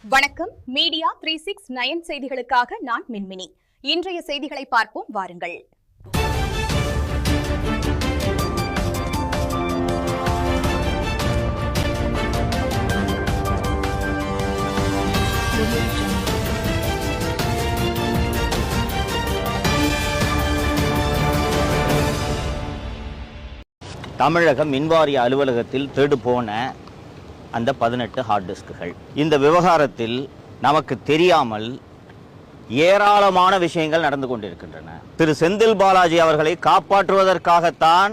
வணக்கம். மீடியா 369 செய்திகளுக்காக நான் மின்மினி. இன்றைய செய்திகளை பார்ப்போம் வாருங்கள். தமிழக மின்வாரிய அலுவலகத்தில் திருடு போன அந்த 18 ஹார்ட் டிஸ்க்குகள். இந்த விவகாரத்தில் நமக்கு தெரியாமல் ஏராளமான விஷயங்கள் நடந்து கொண்டிருக்கின்றன. திரு செந்தில் பாலாஜி அவர்களை காப்பாற்றுவதற்காகத்தான்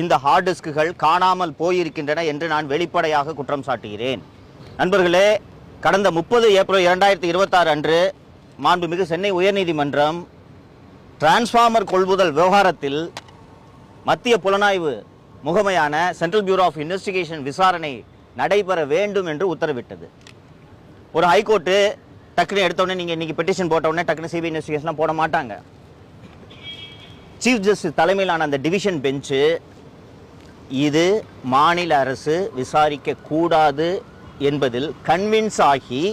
இந்த ஹார்ட் டிஸ்க்குகள் காணாமல் போயிருக்கின்றன என்று நான் வெளிப்படையாக குற்றம் சாட்டுகிறேன். நண்பர்களே, கடந்த 30 ஏப்ரல் 2026 அன்று மாண்புமிகு சென்னை உயர்நீதிமன்றம் டிரான்ஸ்ஃபார்மர் கொள்முதல் விவகாரத்தில் மத்திய புலனாய்வு முகமையான சென்ட்ரல் பியூரோ ஆஃப் இன்வெஸ்டிகேஷன் விசாரணை நடைபெற வேண்டும் என்று உத்தரவிட்டது. ஒரு ஹைகோர்ட்டு டக்குனு எடுத்தோடனே நீங்கள் இன்னைக்கு பெட்டிஷன் போட்ட உடனே டக்குனு சிபிஐ இன்வெஸ்டிகேஷன்லாம் போட மாட்டாங்க. சீஃப் ஜஸ்டிஸ் தலைமையிலான அந்த டிவிஷன் பெஞ்சு இது மாநில அரசு விசாரிக்க கூடாது என்பதில் கன்வின்ஸ் ஆகி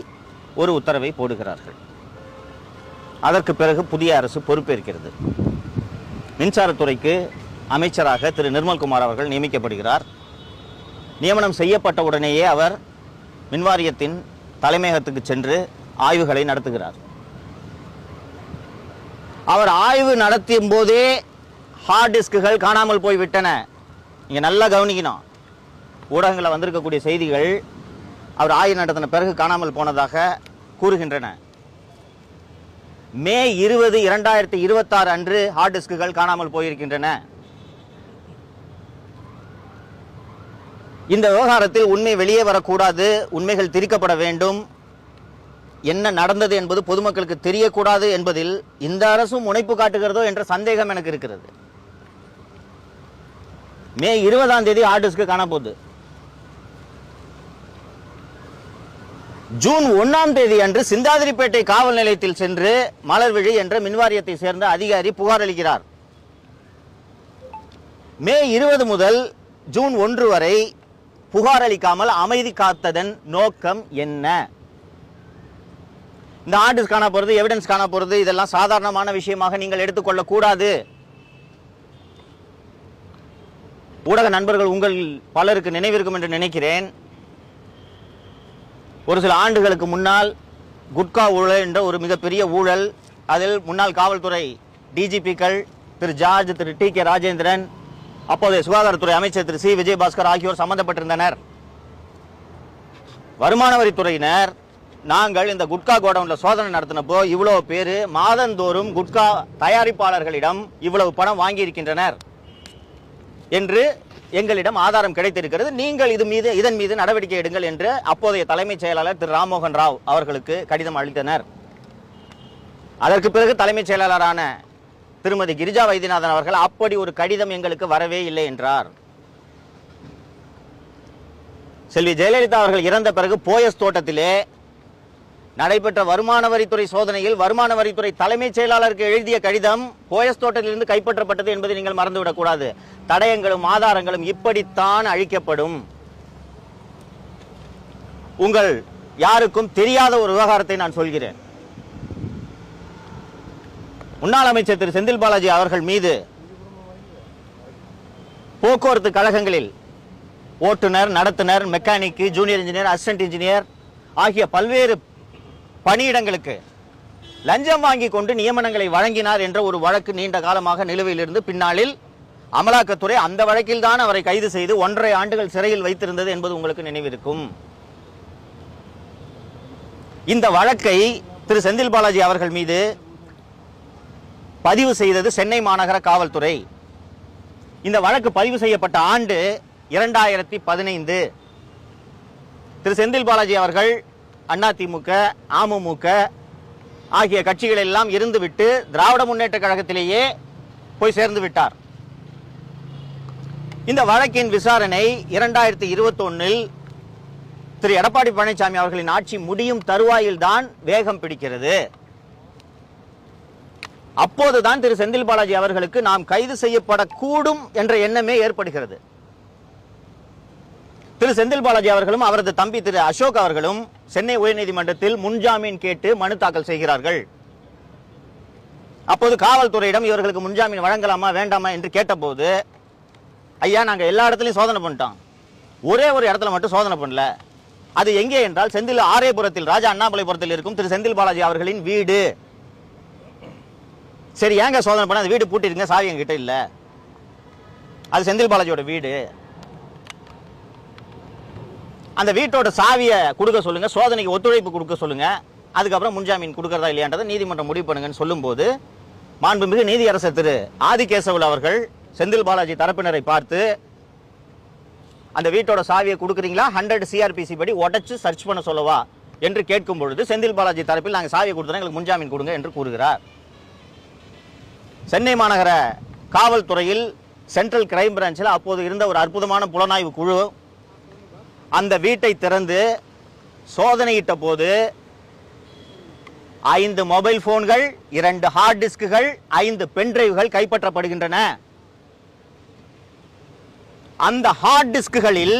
ஒரு உத்தரவை போடுகிறார்கள். அதற்கு பிறகு புதிய அரசு பொறுப்பேற்கிறது. மின்சாரத்துறைக்கு அமைச்சராக திரு நிர்மல்குமார் அவர்கள் நியமிக்கப்படுகிறார். நியமனம் செய்யப்பட்ட உடனேயே அவர் மின்வாரியத்தின் தலைமையகத்துக்கு சென்று ஆய்வுகளை நடத்துகிறார். அவர் ஆய்வு நடத்தியும் போதே ஹார்ட் டிஸ்க்குகள் காணாமல் போய்விட்டன. நீங்க நல்லா கவனிக்கணும். ஊடகங்களில் வந்திருக்கக்கூடிய செய்திகள் அவர் ஆய்வு நடத்தின பிறகு காணாமல் போனதாக கூறுகின்றன. மே 20, 2026 அன்று ஹார்ட் டிஸ்க்குகள் காணாமல் போயிருக்கின்றன. இந்த விவகாரத்தில் உண்மை வெளியே வரக்கூடாது, உண்மைகள் திரிக்கப்பட வேண்டும், என்ன நடந்தது என்பது பொதுமக்களுக்கு தெரியக்கூடாது என்பதில் இந்த அரசும் முனைப்பு காட்டுகிறதோ என்ற சந்தேகம் எனக்கு இருக்கிறது. மே 20 ஹார்ட் டிஸ்க் காண போகுது. ஜூன் 1 அன்று சிந்தாதிரிப்பேட்டை காவல் நிலையத்தில் சென்று மலர்விழி என்ற மின்வாரியத்தை சேர்ந்த அதிகாரி புகார் அளிக்கிறார். மே 20 முதல் ஜூன் 1 வரை புகார் அளிக்காமல் அமைதி காத்ததன் நோக்கம் என்ன? இந்த ஹார்ட் டிஸ்க் காண போறது, எவிடன்ஸ் காண போறது, இதெல்லாம் சாதாரணமான விஷயமாக நீங்கள் எடுத்துக்கொள்ள கூடாது. ஊடக நண்பர்கள் உங்கள் பலருக்கு நினைவிருக்கும் என்று நினைக்கிறேன். ஒரு சில ஆண்டுகளுக்கு முன்னால் குட்கா ஊழல் என்ற ஒரு மிகப்பெரிய ஊழல், அதில் முன்னாள் காவல்துறை டிஜிபிக்கள் திரு ஜார்ஜ், திரு டி கே ராஜேந்திரன், அப்போதைய சுகாதாரத்துறை அமைச்சர் திரு சி விஜயபாஸ்கர் ஆகியோர் சம்பந்தப்பட்டிருந்தனர். வருமான வரித்துறையினர் நாங்கள் இந்த குட்கா கோடவுன்ல சோதனை நடத்தினப்போ இவ்வளவு பேரு மாதந்தோறும் குட்கா தயாரிப்பாளர்களிடம் இவ்வளவு பணம் வாங்கி இருக்கின்றனர் என்று எங்களிடம் ஆதாரம் கிடைத்திருக்கிறது. நீங்கள் இதன் மீது நடவடிக்கை எடுங்கள் என்று அப்போதைய தலைமைச் செயலாளர் திரு ராம்மோகன் ராவ் அவர்களுக்கு கடிதம் அளித்தனர். அதற்கு பிறகு தலைமைச் செயலாளரான திருமதி கிரிஜா வைத்தியநாதன் அவர்கள் அப்படி ஒரு கடிதம் எங்களுக்கு வரவே இல்லை என்றார். செல்வி ஜெயலலிதா அவர்கள் இறந்த பிறகு போயஸ் தோட்டத்திலே நடைபெற்ற வருமான வரித்துறை சோதனையில் வருமான வரித்துறை தலைமைச் செயலாளருக்கு எழுதிய கடிதம் போயஸ் தோட்டத்திலிருந்து கைப்பற்றப்பட்டது என்பதை நீங்கள் மறந்துவிடக் கூடாது. தடயங்களும் ஆதாரங்களும் இப்படித்தான் அழிக்கப்படும். உங்கள் யாருக்கும் தெரியாத ஒரு விவகாரத்தை நான் சொல்கிறேன். முன்னாள் அமைச்சர் திரு செந்தில் பாலாஜி அவர்கள் மீது போக்குவரத்து கழகங்களில் ஓட்டுநர், நடத்துனர், mechanic, junior engineer, assistant engineer ஆகிய பல்வேறு பணியிடங்களுக்கு லஞ்சம் வாங்கி கொண்டு நியமனங்களை வழங்கினார் என்ற ஒரு வழக்கு நீண்ட காலமாக நிலுவையில் இருந்து பின்னாளில் அமலாக்கத்துறை அந்த வழக்கில் தான் அவரை கைது செய்து 1.5 ஆண்டுகள் சிறையில் வைத்திருந்தது என்பது உங்களுக்கு நினைவிருக்கும். இந்த வழக்கை திரு செந்தில் பாலாஜி அவர்கள் மீது பதிவு செய்தது சென்னை மாநகர காவல்துறை. இந்த வழக்கு பதிவு செய்யப்பட்ட ஆண்டு 2015. திரு செந்தில் பாலாஜி அவர்கள் அதிமுக, அமமுக ஆகிய கட்சிகள் எல்லாம் இருந்துவிட்டு திராவிட முன்னேற்ற கழகத்திலேயே போய் சேர்ந்து விட்டார். இந்த வழக்கின் விசாரணை 2021 திரு எடப்பாடி பழனிசாமி அவர்களின் ஆட்சி முடியும் தருவாயில் தான் வேகம் பிடிக்கிறது. அப்போதுதான் திரு செந்தில் பாலாஜி அவர்களுக்கு நாம் கைது செய்யப்படக்கூடும் என்ற எண்ணமே ஏற்படுகிறது. திரு செந்தில் பாலாஜி அவர்களும் அவரது தம்பி திரு அசோக் அவர்களும் சென்னை உயர்நீதிமன்றத்தில் முன்ஜாமீன் கேட்டு மனு தாக்கல் செய்கிறார்கள். அப்போது காவல்துறையிடம் இவர்களுக்கு முன்ஜாமீன் வழங்கலாமா வேண்டாமா என்று கேட்டபோது, ஐயா நாங்க எல்லா இடத்துலயும் சோதனை பண்ணிட்டோம், ஒரே ஒரு இடத்துல மட்டும் சோதனை பண்ணல. அது எங்கே என்றால் செந்தில் ஆரேபுரத்தில், ராஜா அண்ணாமலைபுரத்தில் இருக்கும் திரு செந்தில் பாலாஜி அவர்களின் வீடு. சரி ஏங்க சோதனை பண்ண, அந்த வீடு பூட்டிருங்க, சாவி என்கிட்ட இல்ல, அது செந்தில் பாலாஜியோட வீடு, அந்த வீட்டோட சாவியை கொடுக்க சொல்லுங்க, சோதனைக்கு ஒத்துழைப்பு கொடுக்க சொல்லுங்க, அதுக்கப்புறம் முன்ஜாமீன் கொடுக்கறதா இல்லையான்றதை நீதிமன்றம் முடிவு பண்ணுங்கன்னு சொல்லும் போது, மாண்புமிகு நீதியரசர் திரு ஆதிகேசவல் அவர்கள் செந்தில் பாலாஜி தரப்பினரை பார்த்து, அந்த வீட்டோட சாவியை கொடுக்குறீங்களா, 100 CRPC படி உடைச்சு சர்ச் பண்ண சொல்லவா என்று கேட்கும் பொழுது, செந்தில் பாலாஜி தரப்பில் நாங்கள் சாவியை கொடுத்தோம், எங்களுக்கு முன்ஜாமீன் கொடுங்க என்று கூறுகிறார். சென்னை மாநகர காவல்துறையில் சென்ட்ரல் கிரைம் பிரான்ச்சில் அப்போது இருந்த ஒரு அற்புதமான புலனாய்வு குழு அந்த வீட்டை திறந்து சோதனையிட்ட போது 5 மொபைல் போன்கள், 2 ஹார்ட் டிஸ்குகள், 5 பென்டிரைவ்கள் கைப்பற்றப்படுகின்றன. அந்த ஹார்ட் டிஸ்குகளில்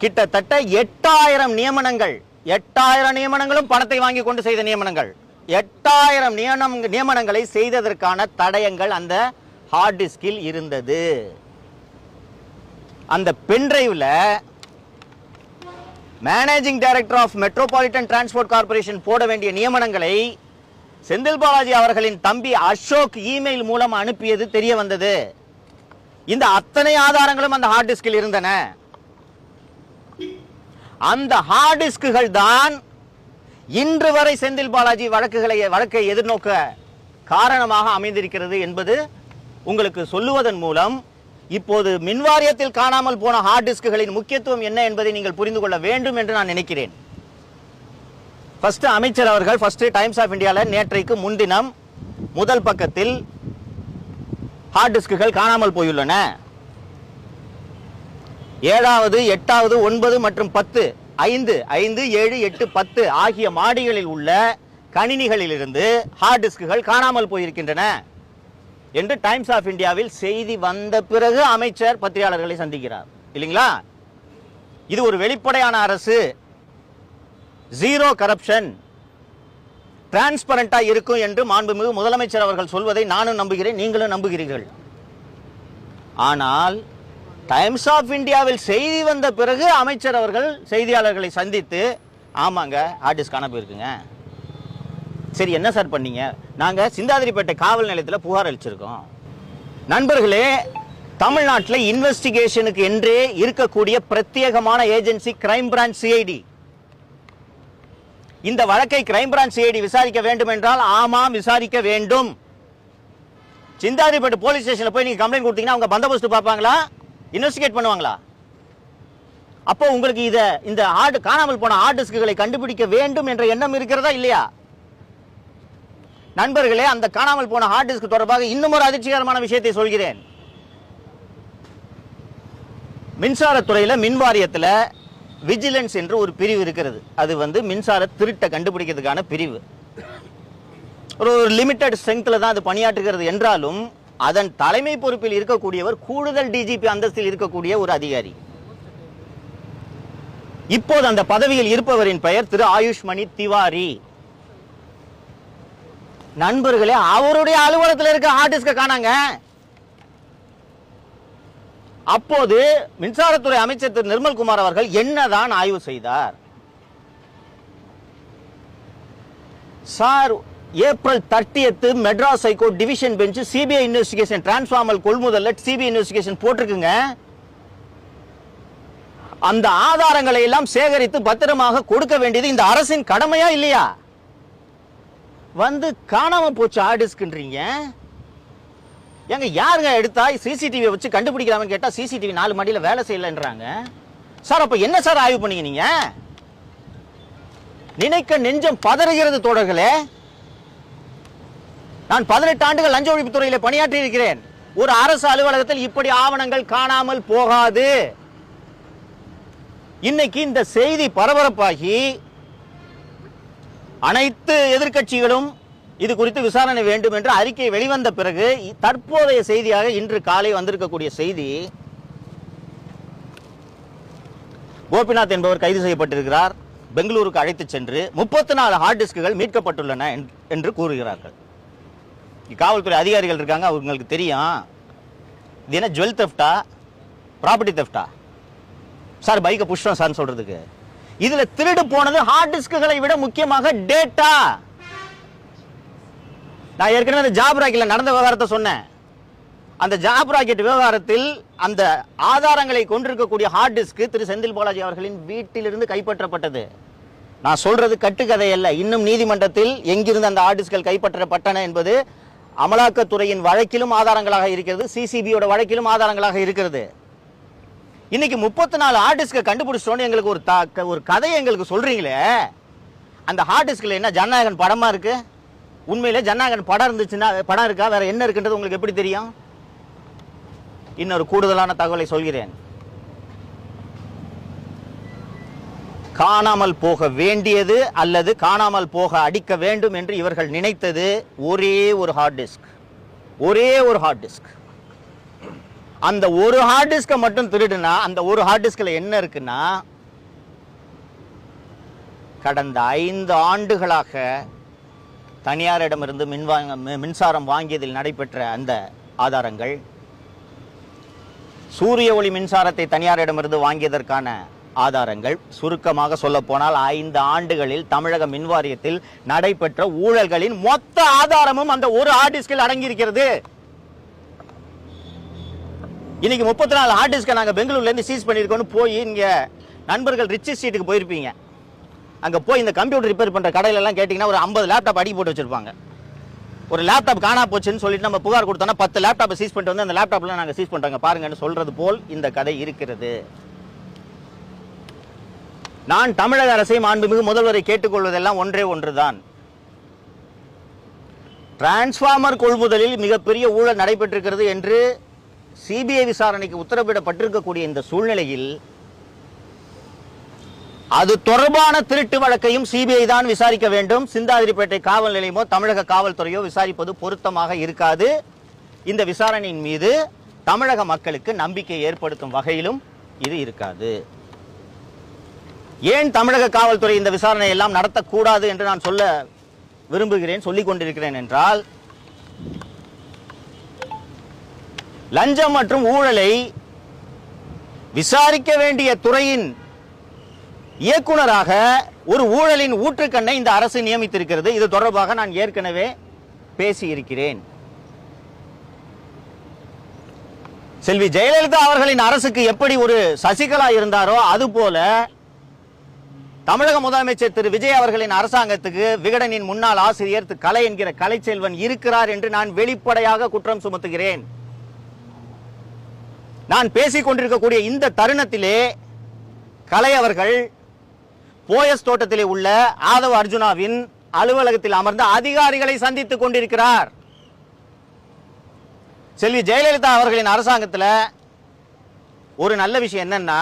கிட்டத்தட்ட 8000 நியமனங்கள், 8000 நியமனங்களும் பணத்தை வாங்கி கொண்டு செய்த நியமனங்கள், 8000 நியமனங்களை செய்ததற்கான தடயங்கள் அந்த ஹார்ட் டிஸ்கில் இருந்தது. அந்த பென்டிரைவ்ல managing director of metropolitan transport corporation போட வேண்டிய நியமனங்களை செந்தில் பாலாஜி அவர்களின் தம்பி அசோக் இமெயில் மூலம் அனுப்பியது தெரிய வந்தது. இந்த அத்தனை ஆதாரங்களும் அந்த ஹார்ட் டிஸ்கில் இருந்தன. அந்த ஹார்ட் டிஸ்குகள் தான் இன்று வரை செந்தில் பாலாஜி வழக்கை எதிர்நோக்க காரணமாக அமைந்திருக்கிறது என்பது உங்களுக்கு சொல்லுவதன் மூலம் இப்போது மின்வாரியத்தில் காணாமல் போன ஹார்ட் டிஸ்குகளின் முக்கியத்துவம் என்ன என்பதை நீங்கள் புரிந்து கொள்ள வேண்டும் என்று நான் நினைக்கிறேன். ஃபர்ஸ்ட் அமைச்சர் அவர்கள் டைம்ஸ் ஆஃப் இந்தியாவில் நேற்றைக்கு முன்தினம் முதல் பக்கத்தில் ஹார்ட் டிஸ்குகள் காணாமல் போயுள்ளன, 7வது 8வது 9 மற்றும் 10 5 7 8 10 ஆகிய மாடிகளில் உள்ள கணினிகளிலிருந்து ஹார்ட் டிஸ்குகள் காணாமல் போயிருக்கின்றன என்று டைம்ஸ் ஆஃப் இந்தியாவில் செய்தி வந்த பிறகு அமைச்சர் பத்திரிகையாளர்களை சந்திக்கிறார் இல்லைங்களா? இது ஒரு வெளிப்படையான அரசு, ஜீரோ கரப்ஷன், டிரான்ஸ்பரண்டா இருக்கும் என்று மாண்புமிகு முதலமைச்சர் அவர்கள் சொல்வதை நானும் நம்புகிறேன், நீங்களும் நம்புகிறீர்கள். ஆனால் டைம்ஸ் ஆஃப் இந்தியாவில் செய்தி வந்த பிறகு அமைச்சர் அவர்கள் செய்தியாளர்களை சந்தித்து, ஆமாங்க ஹார்ட் டிஸ்க் காணாம போயிருக்குங்க, சரி என்ன சார் பண்ணீங்க, நாங்க சிந்தாதிரிப்பேட்டை காவல் நிலையத்தில் புகார் அளிச்சிருக்கோம். நண்பர்களே, தமிழ்நாட்டில் இன்வெஸ்டிகேஷனுக்கு என்றே இருக்கக்கூடிய பிரத்யேகமான ஏஜென்சி கிரைம் பிரான்ச் சிஐடி. இந்த வழக்கை கிரைம் பிரான்ச் சிஐடி விசாரிக்க வேண்டும் என்றால் ஆமாம் விசாரிக்க வேண்டும். சிந்தாதிரிப்பேட்டை போலீஸ் ஸ்டேஷன்ல போய் நீங்க கம்ப்ளைண்ட் கொடுத்தீங்கன்னா அவங்க பந்தோபஸ்து பார்ப்பாங்களா, இன்வெஸ்டிகேட் பண்ணுவாங்களா? அப்போ உங்களுக்கு இந்த காணாமல் போன ஹார்ட் டிஸ்குகளை கண்டுபிடிக்க வேண்டும் என்ற எண்ணம் இருக்கிறதா இல்லையா? நண்பர்களே, அந்த காணாமல் போன ஹார்ட் டிஸ்க் தொடர்பாக இன்னும் ஒரு அதிர்ச்சிகரமான விஷயத்தை சொல்கிறேன். மின்சாரத்துறையில் மின்வாரியத்தில் விஜிலன்ஸ் என்று ஒரு பிரிவு இருக்கிறது. அது மின்சார திருட்டை கண்டுபிடிக்கிறதுக்கான பிரிவு. ஒரு லிமிட்டட் ஸ்ட்ரெங்க்ல தான் அது பணியாற்றுகிறது என்றாலும் அதன் தலைமை பொறுப்பில் இருக்கக்கூடியவர் கூடுதல் டிஜிபி அந்தஸ்தில் இருக்கக்கூடிய ஒரு அதிகாரி. இப்போது அந்த பதவியில் இருப்பவரின் பெயர் திரு ஆயுஷ் மணி திவாரி. நண்பர்களே, அவருடைய அலுவலகத்தில் இருக்க ஹார்ட் டிஸ்க காணாங்க. அப்போது மின்சாரத்துறை அமைச்சர் திரு நிர்மல்குமார் அவர்கள் என்னதான் ஆய்வு செய்தார்? Sir, April 30 Madras high court division bench CBI investigation transformer கொள்முதல் சிபிஐ இன்வெஸ்டிகேஷன் போட்டிருக்குங்க. அந்த ஆதாரங்களை எல்லாம் சேகரித்து பத்திரமாக கொடுக்க வேண்டியது இந்த அரசின் கடமையா இல்லையா? காணாம போச்சு ஹார்ட் டிஸ்க்ன்றீங்க. எங்க யாருங்க எடுத்தா சிசிடிவி வச்சு கண்டுபிடிக்கலாம்னு கேட்டா சிசிடிவி 4 மாடியில வேலை செய்யலன்றாங்க. சார், அப்ப என்ன சார் ஆய்வு பண்ணீங்க நீங்க? நினைக்க நெஞ்சம் பதறுகிறது தோழர்களே. நான் 18 ஆண்டுகள் லஞ்ச ஒழிப்பு துறையில பணியாற்றி இருக்கிறேன். ஒரு அரசு அலுவலகத்தில் இப்படி ஆவணங்கள் காணாமல் போகாது. இன்னைக்கு இந்த செய்தி பரபரப்பாகி அனைத்து எதிர்க்கட்சிகளும் இது குறித்து விசாரணை வேண்டும் என்று அறிக்கை வெளிவந்த பிறகு தற்போதைய செய்தியாக இன்று காலை வந்திருக்கக்கூடிய செய்தி, கோபிநாத் என்பவர் கைது செய்யப்பட்டிருக்கிறார். பெங்களூருக்கு அழைத்துச் சென்று 34 ஹார்ட் டிஸ்குகள் மீட்கப்பட்டுள்ளன என்று கூறுகிறார்கள். காவல்துறை அதிகாரிகள் இருக்காங்க, அவங்களுக்கு தெரியும் இது என்ன ஜுவல் தெஃப்டா ப்ராப்பர்ட்டி தெஃப்டா சார், பைக்கை புஷ்டம் சார் சொல்றதுக்கு. இதுல திருடு போனது ஹார்ட் டிஸ்குகளை விட முக்கியமாக டேட்டா. நான் ஏற்கனவே அந்த ஜாப் ராக்கெட்ல நடந்த விவகாரத்தை சொன்னேன். அந்த ஜாப் ராக்கெட் விவகாரத்தில் அந்த ஆதாரங்களை கொண்டிருக்கக்கூடிய ஹார்ட் டிஸ்க் திரு செந்தில் பாலாஜி அவர்களின் வீட்டிலிருந்து கைப்பற்றப்பட்டது. நான் சொல்றது கட்டுக்கதை அல்ல. இன்னும் நீதிமன்றத்தில் எங்கிருந்து அந்த ஹார்ட் டிஸ்கள் கைப்பற்றப்பட்டன என்பது அமலாக்கத்துறையின் வழக்கிலும் ஆதாரங்களாக இருக்கிறது, சிசிபியோட வழக்கிலும் ஆதாரங்களாக இருக்கிறது. இன்னைக்கு 34 ஹார்ட் டிஸ்கை கண்டுபிடிச்சோன்னு எங்களுக்கு ஒரு கதையை எங்களுக்கு சொல்றீங்களே. அந்த ஹார்ட் டிஸ்கில் என்ன ஜனநாயகன் படமா இருக்கு? உண்மையிலே ஜனநாயகன் படம் இருந்துச்சுன்னா படம் இருக்கா? வேற என்ன இருக்குன்றது உங்களுக்கு எப்படி தெரியும்? இன்னொரு கூடுதலான தகவலை சொல்கிறேன். காணாமல் போக வேண்டியது அல்லது காணாமல் போக அடிக்க வேண்டும் என்று இவர்கள் நினைத்தது ஒரே ஒரு ஹார்ட் டிஸ்க், ஒரே ஒரு ஹார்ட் டிஸ்க். அந்த ஒரு ஹார்ட் டிஸ்கை மட்டும் திருடுனா அந்த ஒரு ஹார்ட் டிஸ்க்ல என்ன இருக்குன்னா, கடந்த 5 ஆண்டுகளாக தனியாரிடமிருந்து மின்சாரம் வாங்கியதில் நடைபெற்ற அந்த ஆதாரங்கள், சூரிய ஒளி மின்சாரத்தை தனியாரிடமிருந்து வாங்கியதற்கான ஆதாரங்கள், சுருக்கமாக சொல்ல போனால் 5 ஆண்டுகளில் தமிழக மின்வாரியத்தில் நடைபெற்ற ஊழல்களின் மொத்த ஆதாரமும் அந்த ஒரு ஹார்ட் டிஸ்கில் அடங்கி இருக்கிறது. இன்னைக்கு 34 ஹார்ட் டிஸ்கை நாங்கள் பெங்களூர்ல இருந்து சீஸ் பண்ணியிருக்கோம்னு போய் இங்க நண்பர்கள் ரிச்சி ஸ்ட்ரீட்டுக்கு போயிருப்பீங்க. அங்க போய் இந்த கம்ப்யூட்டர் ரிப்பேர் பண்ற கடையில எல்லாம் கேட்டீங்கன்னா ஒரு 50 லேப்டாப் அடி போட்டு வச்சிருப்பாங்க. ஒரு லேப்டாப் காணா போச்சுன்னு சொல்லிட்டு நம்ம புகார் கொடுத்தோம்னா 10 லேப்டாப்பை சீஸ் பண்ணிட்டு வந்து அந்த லேப்டாப்ல நாங்கள் சீஸ் பண்றாங்க பாருங்கன்னு சொல்றது போல் இந்த கதை இருக்கிறது. நான் தமிழக அரசை மாண்புமிகு முதல்வரை கேட்டுக்கொள்வதெல்லாம் ஒன்றே ஒன்றுதான். டிரான்ஸ்பார்மர் கொள்முதலில் மிகப்பெரிய ஊழல் நடைபெற்றிருக்கிறது என்று சிபிஐ விசாரணைக்கு உத்தரவிடப்பட்டிருக்கக்கூடிய இந்த சூழ்நிலையில் அது தொடர்பான திருட்டு வழக்கையும் சிபிஐ தான் விசாரிக்க வேண்டும். சிந்தாதிரிப்பேட்டை காவல் நிலையமோ தமிழக காவல்துறையோ விசாரிப்பது பொருத்தமாக இருக்காது. இந்த விசாரணையின் மீது தமிழக மக்களுக்கு நம்பிக்கை ஏற்படுத்தும் வகையிலும் இது இருக்காது. ஏன் தமிழக காவல்துறை இந்த விசாரணை எல்லாம் நடத்தக்கூடாது என்று நான் சொல்ல விரும்புகிறேன், சொல்லிக் கொண்டிருக்கிறேன் என்றால், லஞ்சம் மற்றும் ஊழலை விசாரிக்க வேண்டிய துறையின் இயக்குனராக ஒரு ஊழலின் ஊற்றுக்கண்ணை இந்த அரசு நியமித்திருக்கிறது. இது தொடர்பாக நான் ஏற்கனவே பேசியிருக்கிறேன். செல்வி ஜெயலலிதா அவர்களின் அரசுக்கு எப்படி ஒரு சசிகலா இருந்தாரோ அதுபோல தமிழக முதலமைச்சர் திரு விஜய் அவர்களின் அரசாங்கத்துக்கு விகடனின் முன்னாள் ஆசிரியர் திரு கலை என்கிற கலைச்செல்வன் இருக்கிறார் என்று நான் வெளிப்படையாக குற்றம் சுமத்துகிறேன். நான் பேசிக் கொண்டிருக்கக்கூடிய இந்த தருணத்திலே கலை அவர்கள் போயஸ் தோட்டத்திலே உள்ள ஆதவ அர்ஜுனாவின் அலுவலகத்தில் அமர்ந்த அதிகாரிகளை சந்தித்துக் கொண்டிருக்கிறார். செல்வி ஜெயலலிதா அவர்களின் அரசாங்கத்தில் ஒரு நல்ல விஷயம் என்னன்னா,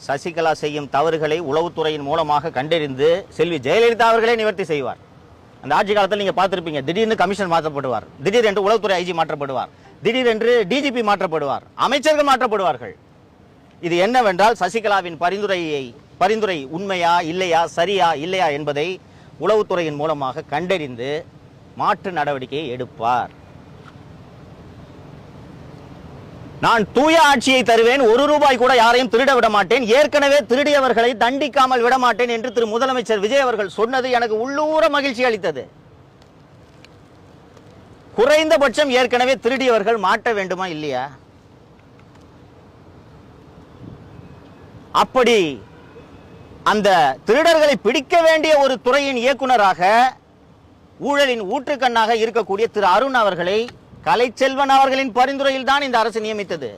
சசிகலா செய்யும் தவறுகளை உளவுத்துறையின் மூலமாக கண்டறிந்து செல்வி ஜெயலலிதா அவர்களே நிவர்த்தி செய்வார். அந்த ஆட்சி காலத்தில் நீங்க பார்த்திருப்பீங்க, திடீர்னு கமிஷன் மாற்றப்படுவார், திடீரென்று உளவுத்துறை ஐஜி மாற்றப்படுவார், திடீரென்று டிஜிபி மாற்றப்படுவார், அமைச்சர்கள் மாற்றப்படுவார்கள். இது என்னவென்றால் சசிகலாவின் பரிந்துரை உண்மையா இல்லையா, சரியா இல்லையா என்பதை உளவுத்துறையின் மூலமாக கண்டறிந்து மாற்று நடவடிக்கையை எடுப்பார். நான் தூய ஆட்சியை தருவேன், 1 ரூபாய் கூட யாரையும் திருட விட மாட்டேன், ஏற்கனவே திருடியவர்களை தண்டிக்காமல் விட மாட்டேன் என்று திரு முதலமைச்சர் விஜய் அவர்கள் சொன்னது எனக்கு உள்ளூர மகிழ்ச்சி அளித்தது. குறைந்தபட்சம் ஏற்கனவே திருடியவர்கள் மாட்ட வேண்டுமா இல்லையா? அப்படி அந்த திருடர்களை பிடிக்க வேண்டிய ஒரு துறையின் இயக்குனராக ஊழலின் ஊற்றுக்கண்ணாக இருக்கக்கூடிய திரு அருண் அவர்களை கலைச்செல்வன் அவர்களின் பரிந்துரையில் தான் இந்த அரசு நியமித்தது.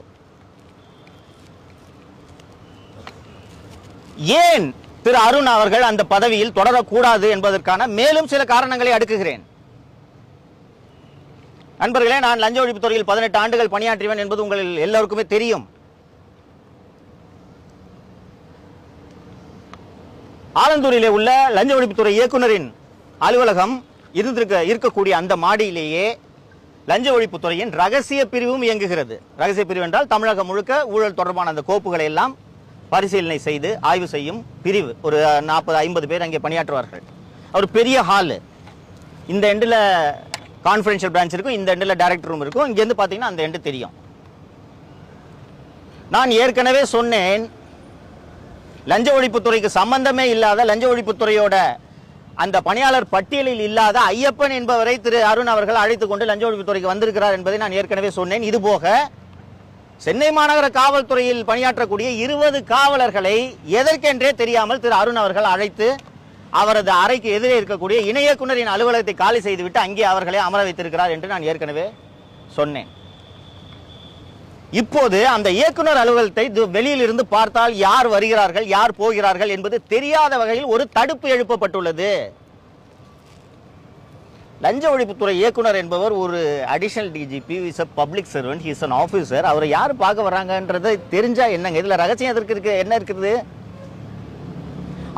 ஏன் திரு அருண் அவர்கள் அந்த பதவியில் தொடரக்கூடாது என்பதற்கான மேலும் சில காரணங்களை அடுக்குகிறேன். நண்பர்களே, நான் லஞ்ச ஒழிப்பு துறையில் 18 ஆண்டுகள் பணியாற்றியவன் என்பது உங்களில் எல்லோருக்குமே தெரியும். ஆலந்தூரிலே உள்ள லஞ்ச ஒழிப்புத்துறை இயக்குனரின் அலுவலகம் இருக்கக்கூடிய அந்த மாடியிலேயே லஞ்ச ஒழிப்புத்துறையின் ரகசிய பிரிவும் இயங்குகிறது. ரகசிய பிரிவு என்றால் தமிழகம் முழுக்க ஊழல் தொடர்பான அந்த கோப்புகளை எல்லாம் பரிசீலனை செய்து ஆய்வு செய்யும் பிரிவு. ஒரு 40-50 பேர் அங்கே பணியாற்றுவார்கள். ஒரு பெரிய ஹாலு. இந்த எண்டில் கான்ஃபரன்ஷியல் பிரான்ச் இருக்கும், இந்த எண்டில் டைரக்டர் ரூம் இருக்கும். இங்கேருந்து பார்த்தீங்கன்னா அந்த எண்டு தெரியும். நான் ஏற்கனவே சொன்னேன், லஞ்ச ஒழிப்புத்துறைக்கு சம்பந்தமே இல்லாத, லஞ்ச ஒழிப்புத்துறையோட அந்த பணியாளர் பட்டியலில் இல்லாத ஐயப்பன் என்பவரை திரு அருண் அவர்கள் அழைத்துக் கொண்டு லஞ்ச ஒழிப்புத்துறைக்கு வந்திருக்கிறார் என்பதை நான் ஏற்கனவே சொன்னேன். இதுபோக சென்னை மாநகர காவல்துறையில் பணியாற்றக்கூடிய 20 காவலர்களை எதற்கென்றே தெரியாமல் திரு அருண் அவர்கள் அழைத்து அவரது அறைக்கு எதிரே இருக்கக்கூடிய இணை இயக்குனரின் அலுவலகத்தை காலி செய்துவிட்டு அங்கே அவர்களை அமர வைத்திருக்கிறார் என்று நான் ஏற்கனவே சொன்னேன். இப்போது அந்த இயக்குனர் அலுவலகத்தை வெளியில் இருந்து பார்த்தால் யார் வருகிறார்கள், யார் போகிறார்கள் என்பது தெரியாத வகையில் ஒரு தடுப்பு எழுப்பப்பட்டுள்ளது. லஞ்ச ஒழிப்புத்துறை இயக்குனர் என்பவர் ஒரு additional DGP, is a public servant, he is an officer. அவரை யார் பார்க்க வர்றாங்கன்றது தெரிஞ்சா என்னங்க, இதுல ரகசியம் எதற்கு இருக்கு, என்ன இருக்குது?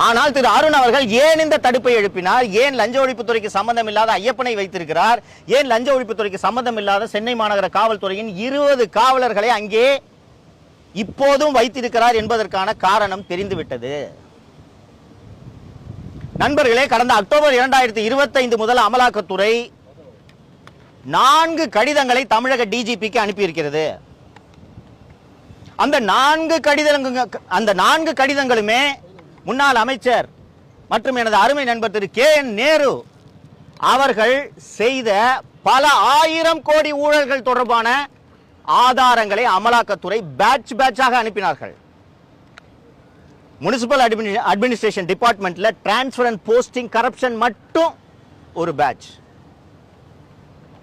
ஆனால் திரு அருண் அவர்கள் ஏன் இந்த தடுப்பை எழுப்பினார்? ஏன் லஞ்ச ஒழிப்புத்துறைக்கு சம்பந்தம் இல்லாத ஐயப்பனை வைத்திருக்கிறார்? ஏன் லஞ்ச ஒழிப்புத்துறைக்கு சம்பந்தம் இல்லாத சென்னை மாநகர காவல்துறையின் 20 காவலர்களை அங்கே இப்போதும் வைத்திருக்கிறார் என்பதற்கான காரணம் தெரிந்துவிட்டது. நண்பர்களே, கடந்த அக்டோபர் 2025 முதல் அமலாக்கத்துறை 4 கடிதங்களை தமிழக டிஜிபிக்கு அனுப்பியிருக்கிறது. அந்த 4 கடிதங்களுமே முன்னாள் அமைச்சர் மற்றும் எனது அருமை நண்பர் திரு கே.என். நேரு அவர்கள் செய்த பல 1000 கோடி ஊழல்கள் தொடர்பான ஆதாரங்களை அமலாக்கத்துறை பேட்சாக அனுப்பினார்கள். முனிசிபல் அட்மினிஸ்ட்ரேஷன் டிபார்ட்மெண்ட்ல டிரான்ஸ்ஃபர் அண்ட் போஸ்டிங் கரப்ஷன் மட்டும் ஒரு பேட்ச்,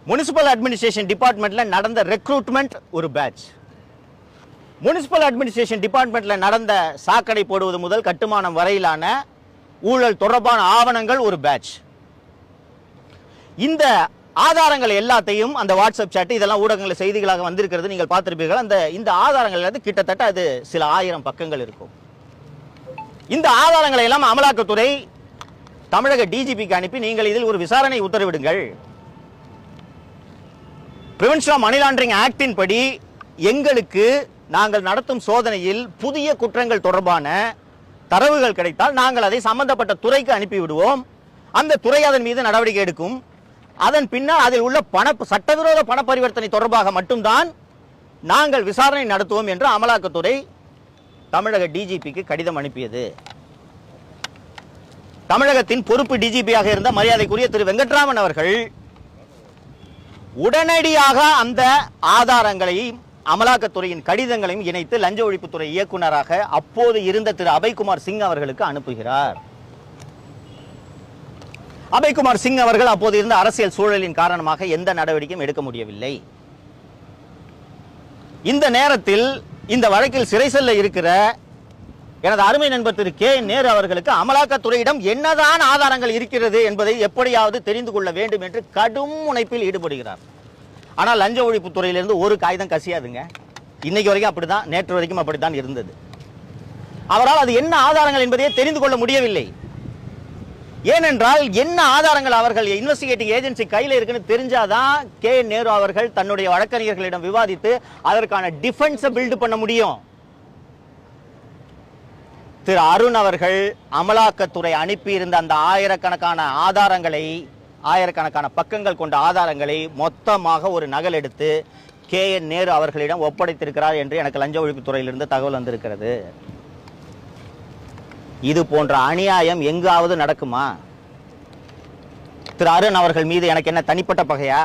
முனிசிபல் அட்மினிஸ்ட்ரேஷன் டிபார்ட்மெண்ட்ல நடந்த ரெக்ரூட்மெண்ட் ஒரு பேட்ச், முனிசிபல் அட்மினிஸ்ட்ரேஷன் டிபார்ட்மெண்ட்ல நடந்த சாக்கடை போடுவது முதல் கட்டுமானம் வரையிலான ஊழல் தொடர்பான ஆவணங்கள் ஒரு பேட்ச். இந்த ஆதாரங்கள் எல்லாத்தையும் அந்த வாட்ஸ்அப் சாட் இதெல்லாம் ஊடகங்கள் செய்திகளாக வந்திருக்கிறது, நீங்கள் பார்த்திருப்பீர்கள். இந்த ஆதாரங்கள் கிட்டத்தட்ட அது சில 1000 பக்கங்கள் இருக்கும். இந்த ஆதாரங்களை எல்லாம் அமலாக்கத்துறை தமிழக டிஜிபிக்கு அனுப்பி நீங்கள் இதில் ஒரு விசாரணை உத்தரவிடுங்கள், பிரிவென்ஷன் ஆஃப் மணி லாண்டரிங் ஆக்டின் படி எங்களுக்கு நாங்கள் நடத்தும் சோதனையில் புதிய குற்றங்கள் தொடர்பான தரவுகள் கிடைத்தால் நாங்கள் அதை சம்பந்தப்பட்ட துறைக்கு அனுப்பிவிடுவோம், அந்த துறை அதன் மீது நடவடிக்கை எடுக்கும், அதன் பின்னால் அதில் உள்ள சட்டவிரோத பண பரிவர்த்தனை தொடர்பாக மட்டும்தான் நாங்கள் விசாரணை நடத்துவோம் என்று அமலாக்கத்துறை தமிழக டிஜிபிக்கு கடிதம் அனுப்பியது. தமிழகத்தின் பொறுப்பு டிஜிபியாக இருந்த மரியாதைக்குரிய திரு வெங்கட்ராமன் அவர்கள் உடனடியாக அந்த ஆதாரங்களையும் அமலாக்கத்துறையின் கடிதங்களையும் இணைத்து லஞ்ச ஒழிப்புத்துறை இயக்குநராக அப்போது இருந்த திரு அபய்குமார் சிங் அவர்களுக்கு அனுப்புகிறார். அபய்குமார் சிங் அவர்கள் அப்போது இருந்த அரசியல் சூழலின் காரணமாக எந்த நடவடிக்கையும் எடுக்க முடியவில்லை. இந்த நேரத்தில் இந்த வழக்கில் சிறை செல்ல இருக்கிற எனது அருமை நண்பர் திரு கே.என். நேரு அவர்களுக்கு அமலாக்கத்துறையிடம் என்னதான் ஆதாரங்கள் இருக்கிறது என்பதை எப்படியாவது தெரிந்து கொள்ள வேண்டும் என்று கடும் முனைப்பில் ஈடுபடுகிறார். ஆனால் லஞ்ச ஒழிப்புத்துறையிலிருந்து ஒரு காகிதம் கசியாதுங்க. இன்னைக்கு வரைக்கும் அப்படிதான், நேற்று வரைக்கும் அப்படித்தான் இருந்தது. அவரால் அது என்ன ஆதாரங்கள் என்பதையே தெரிந்து கொள்ள முடியவில்லை. ஏனென்றால் என்ன ஆதாரங்கள் அவர்கள் இன்வெஸ்டிகேட்டிங் ஏஜென்சி கையில் இருக்குன்னு தெரிஞ்சாதான் கே.என். நேரு அவர்கள் தன்னுடைய வழக்கறிஞர்களிடம் விவாதித்து அதற்கான டிஃபென்ஸை பில்ட் பண்ண முடியும். திரு அருண் அவர்கள் அமலாக்கத்துறை அனுப்பியிருந்த அந்த ஆயிரக்கணக்கான பக்கங்கள் கொண்ட ஆதாரங்களை மொத்தமாக ஒரு நகல் எடுத்து கே.என். நேரு அவர்களிடம் ஒப்படைத்திருக்கிறார் என்று எனக்கு லஞ்ச ஒழிப்புத்துறையிலிருந்து தகவல் வந்திருக்கிறது. இது போன்ற அநியாயம் எங்காவது நடக்குமா? திரு அருண் அவர்கள் மீது எனக்கு என்ன தனிப்பட்ட பகையா?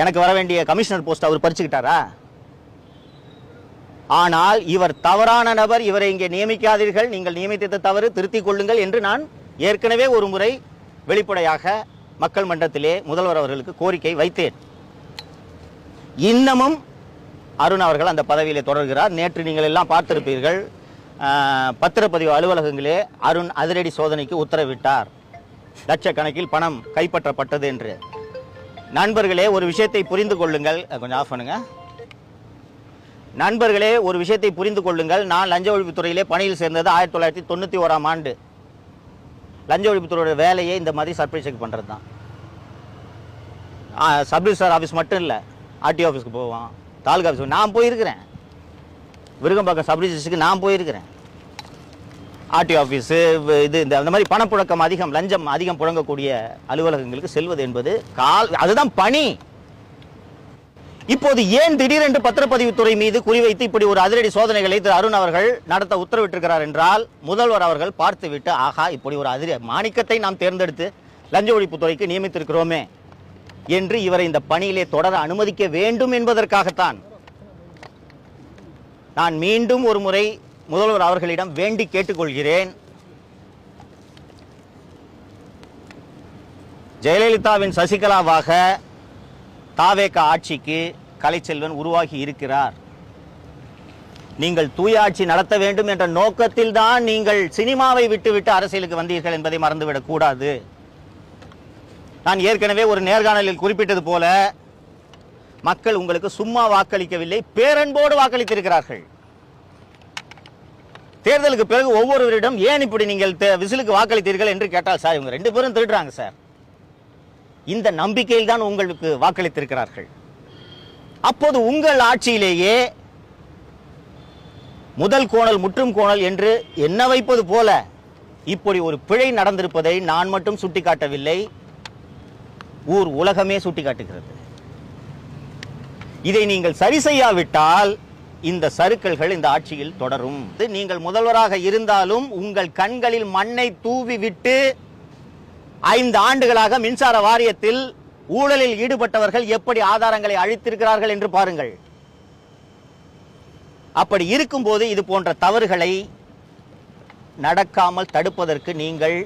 எனக்கு வர வேண்டிய கமிஷனர் போஸ்ட் அவர் பறிச்சுக்கிட்டாரா? ஆனால் இவர் தவறான நபர், இவரை இங்கே நியமிக்காதீர்கள், நீங்கள் நியமித்தது தவறு, திருத்திக் கொள்ளுங்கள் என்று நான் ஏற்கனவே ஒரு முறை வெளிப்படையாக மக்கள் மன்றத்திலே முதல்வர் அவர்களுக்கு கோரிக்கை வைத்தேன். இன்னமும் அருண் அவர்கள் அந்த பதவியிலே தொடர்கிறார். நேற்று நீங்கள் எல்லாம் பார்த்திருப்பீர்கள், பத்திரப்பதிவு அலுவலகங்களே அருண் அதிரடி சோதனைக்கு உத்தரவிட்டார், லட்சக்கணக்கில் பணம் கைப்பற்றப்பட்டது என்று. நண்பர்களே, ஒரு விஷயத்தை புரிந்து கொள்ளுங்கள். கொஞ்சம் ஆஃப் பண்ணுங்க. நண்பர்களே, ஒரு விஷயத்தை புரிந்து கொள்ளுங்கள். நான் லஞ்ச ஒழிப்புத்துறையிலே பணியில் சேர்ந்தது 1991ஆம் ஆண்டு. லஞ்ச ஒழிப்புத்துறையோட வேலையே இந்த மாதிரி சர்ப்ரைஸ் செக் பண்ணுறது தான். சப் ரிஜிஸ்ட்ரார் ஆஃபீஸ் மட்டும் இல்லை, ஆர்டிஓ ஆஃபீஸ்க்கு போவான், தாலுகா ஆஃபீஸ் நான் போயிருக்கிறேன். விருகம்பாக்கம் சப் ரிஜிஸ்டருக்கு நான் போயிருக்கிறேன். ஆர்டி ஆஃபீஸு இந்த அந்த மாதிரி பணப்புழக்கம் அதிகம், லஞ்சம் அதிகம் புழங்கக்கூடிய அலுவலகங்களுக்கு செல்வது என்பது அதுதான் பணி. இப்போது ஏன் திடீரென்று பத்திரப்பதிவுத்துறை மீது குறிவைத்து இப்படி ஒரு அதிரடி சோதனைகளை திரு அருண் அவர்கள் நடத்த உத்தரவிட்டிருக்கிறார் என்றால், முதல்வர் அவர்கள் பார்த்துவிட்டு ஆகா இப்படி ஒரு மாணிக்கத்தை நாம் தேர்ந்தெடுத்து லஞ்ச ஒழிப்புத்துறைக்கு நியமித்திருக்கிறோமே என்று இவரை இந்த பணியிலே தொடர அனுமதிக்க வேண்டும் என்பதற்காகத்தான் நான் மீண்டும் ஒரு முறை முதல்வர் அவர்களிடம் வேண்டி கேட்டுக்கொள்கிறேன். ஜெயலலிதாவின் சசிகலாவாக தாவேக ஆட்சிக்கு கலைச்செல்வன் உருவாகி இருக்கிறார். நீங்கள் தூய ஆட்சி நடத்த வேண்டும் என்ற நோக்கத்தில் தான் நீங்கள் சினிமாவை விட்டுவிட்டு அரசியலுக்கு வந்தீர்கள் என்பதை மறந்துவிடக் கூடாது. நான் ஏற்கனவே ஒரு நேர்காணலில் குறிப்பிட்டது போல, மக்கள் உங்களுக்கு சும்மா வாக்களிக்கவில்லை, பேரன்போடு வாக்களித்திருக்கிறார்கள். தேர்தலுக்கு பிறகு ஒவ்வொருவரிடம் ஏன் இப்படி நீங்கள் விசிலுக்கு வாக்களித்தீர்கள் என்று கேட்டால், சார் இவங்க 2 பேரும் திருடுறாங்க சார், இந்த நம்பிக்கையில் தான் உங்களுக்கு வாக்களித்திருக்கிறார்கள். அப்போது உங்கள் ஆட்சியிலேயே முதல் கோணல் முற்றும் கோணல் என்று என்ன வைப்பது போல இப்படி ஒரு பிழை நடந்திருப்பதை நான் மட்டும் சுட்டிக்காட்டவில்லை, ஊர் உலகமே சுட்டிக்காட்டுகிறது. இதை நீங்கள் சரி செய்யாவிட்டால் இந்த சறுக்கல்கள் இந்த ஆட்சியில் தொடரும். நீங்கள் முதல்வராக இருந்தாலும் உங்கள் கண்களில் மண்ணை தூவி விட்டு 5 ஆண்டுகளாக மின்சார வாரியத்தில் ஊழலில் ஈடுபட்டவர்கள் எப்படி ஆதாரங்களை அழித்திருக்கிறார்கள் என்று பாருங்கள். அப்படி இருக்கும்போது இது போன்ற தவறுகளை நடக்காமல் தடுப்பதற்கு நீங்கள்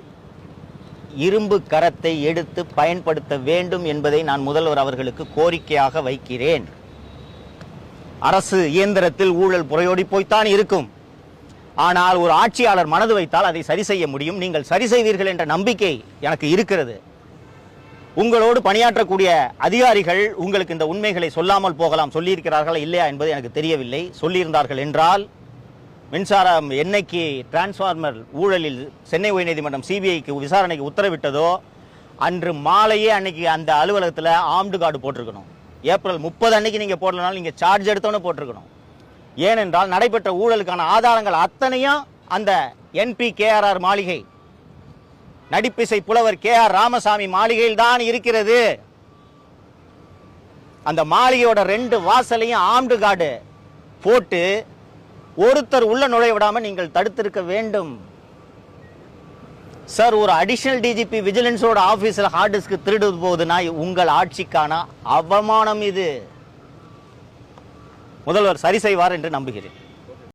இரும்பு கரத்தை எடுத்து பயன்படுத்த வேண்டும் என்பதை நான் முதல்வர் அவர்களுக்கு கோரிக்கையாக வைக்கிறேன். அரசு இயந்திரத்தில் ஊழல் புரையோடி போய்த்தான் இருக்கும். ஆனால் ஒரு ஆட்சியாளர் மனது வைத்தால் அதை சரி செய்ய முடியும். நீங்கள் சரி செய்வீர்கள் என்ற நம்பிக்கை எனக்கு இருக்கிறது. உங்களோடு பணியாற்றக்கூடிய அதிகாரிகள் உங்களுக்கு இந்த உண்மைகளை சொல்லாமல் போகலாம், சொல்லியிருக்கிறார்களா இல்லையா என்பது எனக்கு தெரியவில்லை. சொல்லியிருந்தார்கள் என்றால், மின்சாரம் என்னைக்கு டிரான்ஸ்ஃபார்மர் ஊழலில் சென்னை உயர்நீதிமன்றம் சிபிஐக்கு விசாரணைக்கு உத்தரவிட்டதோ அன்று மாலையே அன்னைக்கு அந்த அலுவலகத்தில் ஆம்டு கார்டு போட்டிருக்கணும். ஏப்ரல் 30 அன்னைக்கு நீங்கள் போடலனாலும் நீங்கள் சார்ஜ் எடுத்தோன்னு போட்டிருக்கணும். ஏனென்றால் நடைபெற்ற ஊழலுக்கான ஆதாரங்கள் அத்தனையும் அந்த NPKRR மாளிகை, நடிப்பிசை புலவர் KR ராமசாமி மாளிகையில் தான் இருக்கிறது. அந்த மாளிகையோட 2 வாசலையும் ஆம்டு கார்டு போட்டு ஒருத்தர் உள்ள நுழைய விடாம நீங்கள் தடுத்திருக்க வேண்டும். சார், ஒரு அடிஷனல் டிஜிபி விஜிலன்ஸோட ஆபீஸ்ல ஹார்ட் டிஸ்க் திருடுவது போகுதுன்னா உங்கள் ஆட்சிக்கான அவமானம் இது. முதல்வர் சரி செய்வார் என்று நம்புகிறேன்.